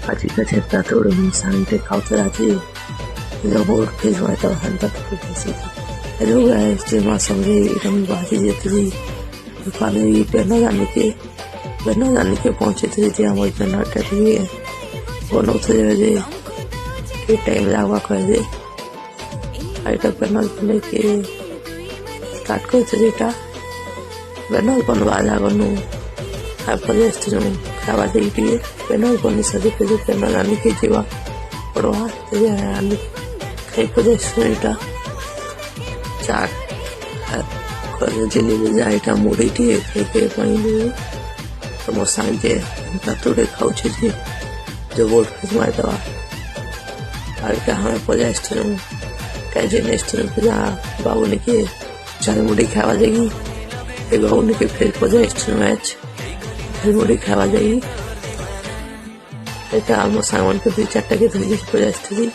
Facile trattori sante cautelati lavoro che svolta hantar publicità. Hello guys, जय मां समझे रंग बाजी जेते जी दुकाने भी पहना जाने के पहुंचे थे जी हमारे पहना टटी है वो नौ थे जे के टाइम लागवा कर दे आई तक पहना लेके स्टार्ट कर थे जेटा पहना बनवा जागनु आप प्रोजेक्ट जो खावा दे दिए पहना बनी सदी पे जो पहना जाने के जीवा पड़वा ते आने कई प्रोजेक्ट जेटा चाट जिले में जाइटा मुड़ी टी के पानी तो सांजे ततुड़े खाऊचे जी जो वोट खिचवाए दवा और क्या हमें प्रोजेक्ट कैसे नेक्स्ट जा बाबू ने के चार मुड़ी खावा देगी फिर बाबू ने के फिर प्रोजेक्ट मैच फिर मुड़ी खावा देगी क्या हम सामान के 2-4 के धंधे प्रोजेक्ट थी